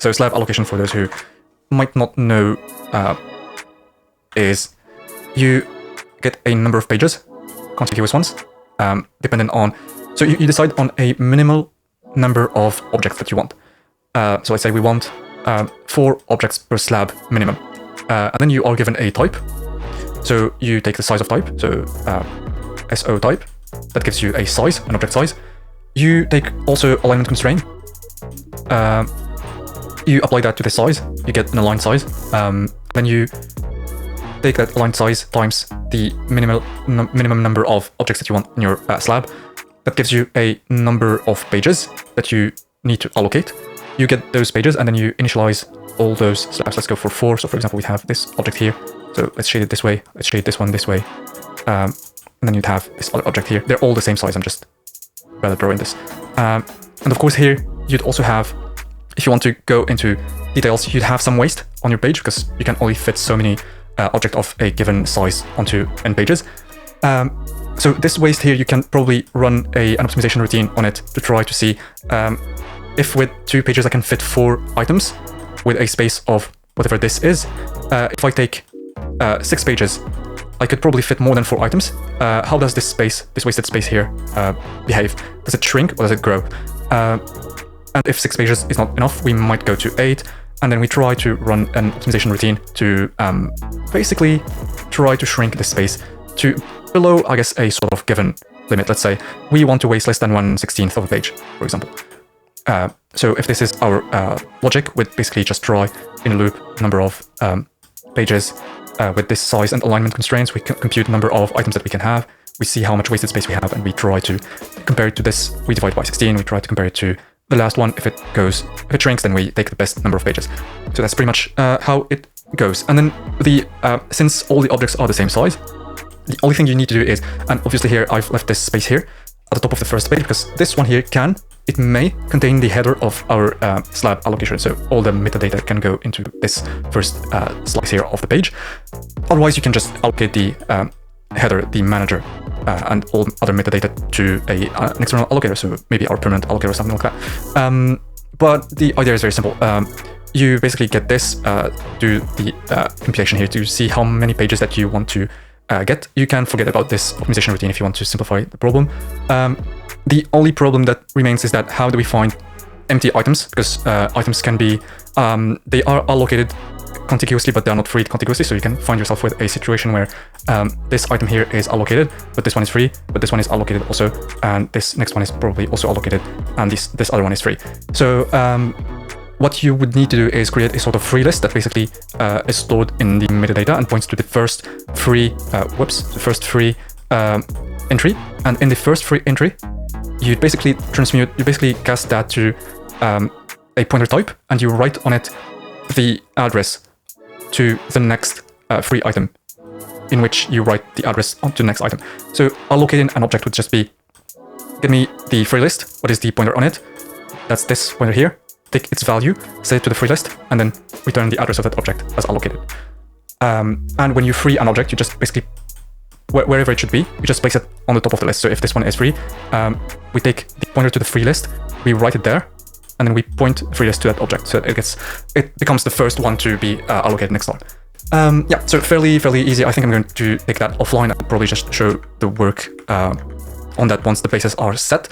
So slab allocation, for those who might not know, is you get a number of pages, contiguous ones, dependent on, so you decide on a minimal number of objects that you want. So let's say we want 4 objects per slab minimum. And then you are given a type. So you take the size of type, so SO type, that gives you a size, an object size. You take also alignment constraint. You apply that to the size, you get an aligned size. Then you take that aligned size times the minimum number of objects that you want in your slab. That gives you a number of pages that you need to allocate. You get those pages and then you initialize all those slabs. Let's go for 4. So for example, we have this object here. So let's shade it this way. Let's shade this one this way. And then you'd have this other object here. They're all the same size. I'm just rather drawing this. And of course here, you'd also have, if you want to go into details, you'd have some waste on your page because you can only fit so many objects of a given size onto n pages. So this waste here, you can probably run an optimization routine on it to try to see if with 2 pages I can fit 4 items with a space of whatever this is. If I take 6 pages, I could probably fit more than 4 items. How does this space, this wasted space here, behave? Does it shrink or does it grow? And if 6 pages is not enough, we might go to 8, and then we try to run an optimization routine to basically try to shrink the space to below, I guess, a sort of given limit. Let's say we want to waste less than 1/16 of a page, for example. So if this is our logic, we'd basically just try in a loop number of pages with this size and alignment constraints. We can compute the number of items that we can have. We see how much wasted space we have, and we try to compare it to this. We divide by 16. We try to compare it to the last one. If it shrinks, then we take the best number of pages. So that's pretty much how it goes. And then since all the objects are the same size, the only thing you need to do is, and obviously here I've left this space here at the top of the first page because this one here it may contain the header of our slab allocation. So all the metadata can go into this first slice here of the page. Otherwise, you can just allocate the header, the manager, and all other metadata to an external allocator. So maybe our permanent allocator or something like that. But the idea is very simple. You basically get this, do the compilation here to see how many pages that you want to get. You can forget about this optimization routine if you want to simplify the problem. The only problem that remains is that how do we find empty items? Because items can be, they are allocated contiguously, but they are not freed contiguously. So you can find yourself with a situation where this item here is allocated, but this one is free, but this one is allocated also, and this next one is probably also allocated, and this other one is free. So what you would need to do is create a sort of free list that basically is stored in the metadata and points to the first free, entry. And in the first free entry, you basically cast that to a pointer type, and you write on it the address to the next free item, in which you write the address onto the next item. So allocating an object would just be, give me the free list, what is the pointer on it? That's this pointer here. Take its value, set it to the free list, and then return the address of that object as allocated. And when you free an object, you just basically, wherever it should be, you just place it on the top of the list. So if this one is free, we take the pointer to the free list, we write it there, and then we point the free list to that object. So it becomes the first one to be allocated next time. Yeah, so fairly easy. I think I'm going to take that offline and probably just show the work on that once the bases are set.